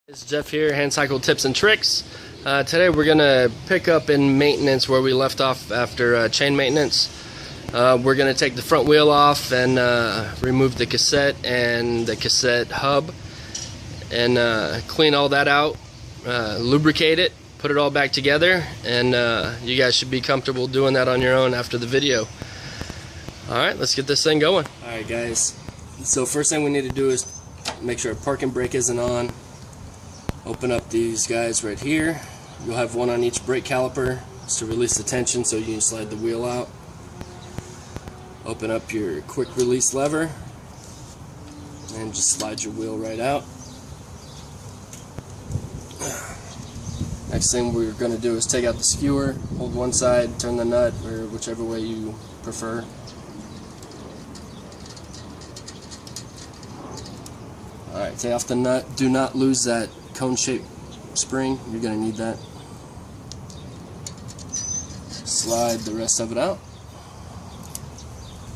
It's Jeff here, Handcycle Tips and Tricks. Today we're going to pick up in maintenance where we left off after chain maintenance. We're going to take the front wheel off and remove the cassette and the cassette hub and clean all that out, lubricate it, put it all back together, and you guys should be comfortable doing that on your own after the video. Alright, let's get this thing going. Alright guys, so first thing we need to do is make sure our parking brake isn't on. Open up these guys right here. You'll have one on each brake caliper. It's to release the tension so you can slide the wheel out. Open up your quick release lever and just slide your wheel right out. Next thing we're going to do is take out the skewer, hold one side, turn the nut, or whichever way you prefer. Alright, take off the nut. Do not lose that cone-shaped spring. You're going to need that. Slide the rest of it out.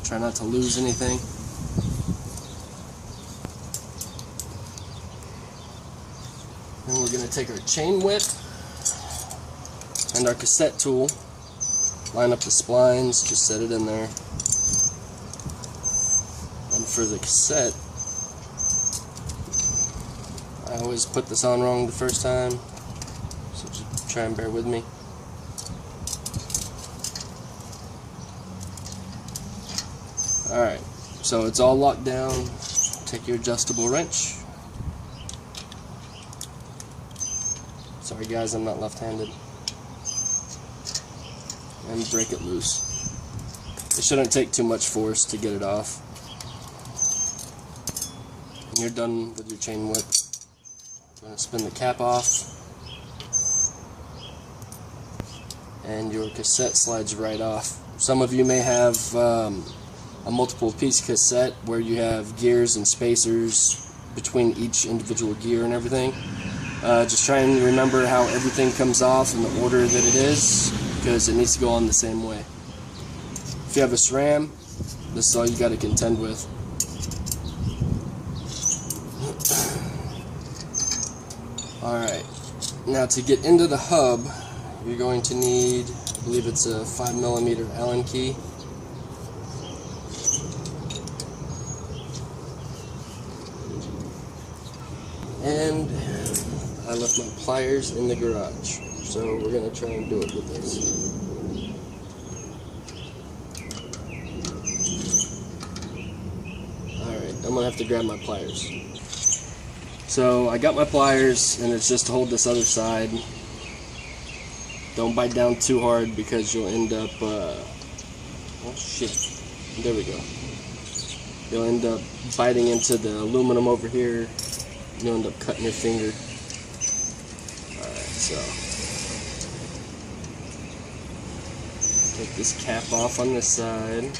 Try not to lose anything. Then we're going to take our chain whip and our cassette tool. Line up the splines, just set it in there. And for the cassette, I always put this on wrong the first time, so just try and bear with me. Alright, so it's all locked down. Take your adjustable wrench. Sorry guys, I'm not left-handed. And break it loose. It shouldn't take too much force to get it off. And you're done with your chain whip. I'm going to spin the cap off, and your cassette slides right off. Some of you may have a multiple piece cassette where you have gears and spacers between each individual gear and everything. Just try and remember how everything comes off in the order that it is, because it needs to go on the same way. If you have a SRAM, this is all you got to contend with. Alright, now to get into the hub, you're going to need, I believe it's a 5mm Allen key. And I left my pliers in the garage, so we're going to try and do it with this. Alright, I'm going to have to grab my pliers. So I got my pliers, and it's just to hold this other side. Don't bite down too hard because you'll end up, oh shit, there we go. You'll end up biting into the aluminum over here. You'll end up cutting your finger. Alright, so take this cap off on this side.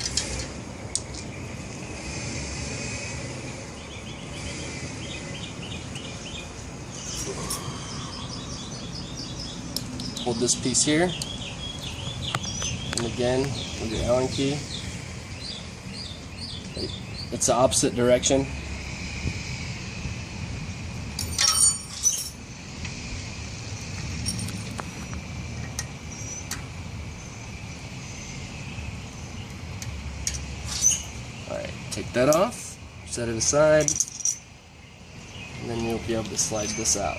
Hold this piece here, and again with your Allen key. It's the opposite direction. Alright, take that off, set it aside, and then you'll be able to slide this out.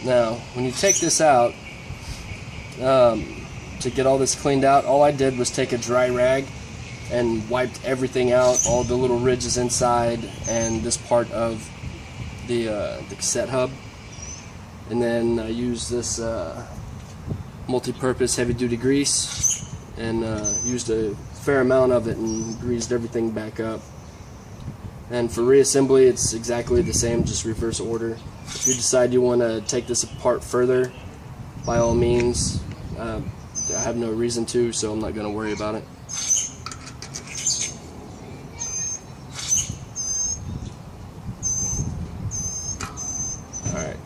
Now, when you take this out, to get all this cleaned out, all I did was take a dry rag and wiped everything out, all the little ridges inside and this part of the cassette hub. And then I used this multi-purpose heavy-duty grease and used a fair amount of it and greased everything back up. And for reassembly, it's exactly the same, just reverse order. If you decide you want to take this apart further, by all means. I have no reason to, so I'm not going to worry about it. Alright,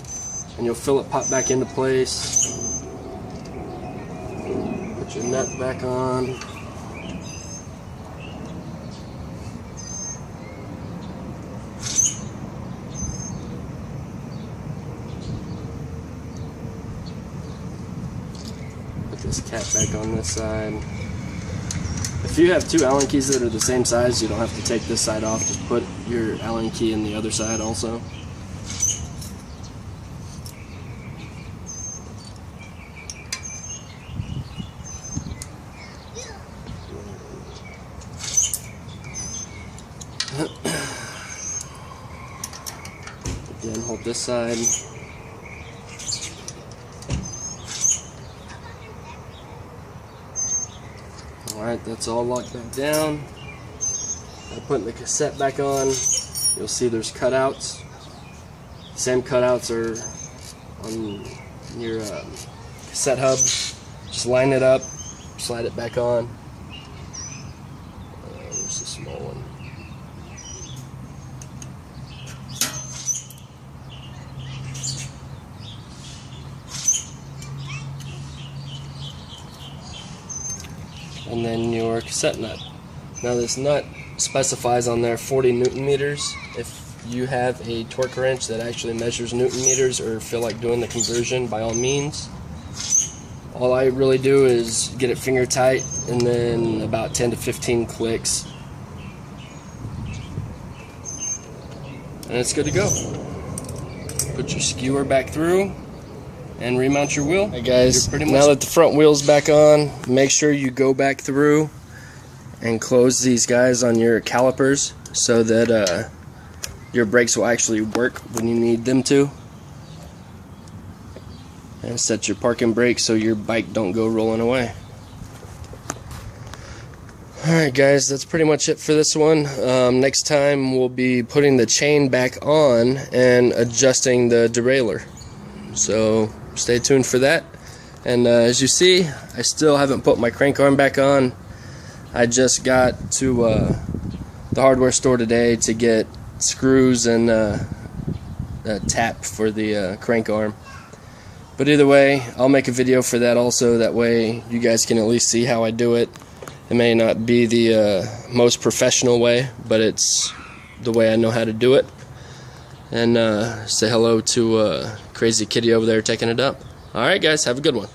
and you'll feel it pop back into place. Put your nut back on. this cap back on this side. If you have two Allen keys that are the same size, you don't have to take this side off. Just put your Allen key in the other side also. Again, hold this side. Alright, that's all locked back down. I'm putting the cassette back on. You'll see there's cutouts. Same cutouts are on your cassette hub. Just line it up, slide it back on. There's a small one. And then your cassette nut. Now this nut specifies on there 40 Newton meters. If you have a torque wrench that actually measures Newton meters or feel like doing the conversion, by all means. All I really do is get it finger tight and then about 10 to 15 clicks. And it's good to go. Put your skewer back through and remount your wheel. Hey guys, now that the front wheel's back on, make sure you go back through and close these guys on your calipers so that your brakes will actually work when you need them to. And set your parking brake so your bike don't go rolling away. Alright guys, that's pretty much it for this one. Next time we'll be putting the chain back on and adjusting the derailleur. So stay tuned for that. And as you see, I still haven't put my crank arm back on. I just got to the hardware store today to get screws and a tap for the crank arm. But either way, I'll make a video for that also. That way you guys can at least see how I do it. It may not be the most professional way, but it's the way I know how to do it. And say hello to Crazy Kitty over there taking it up. Alright guys, have a good one.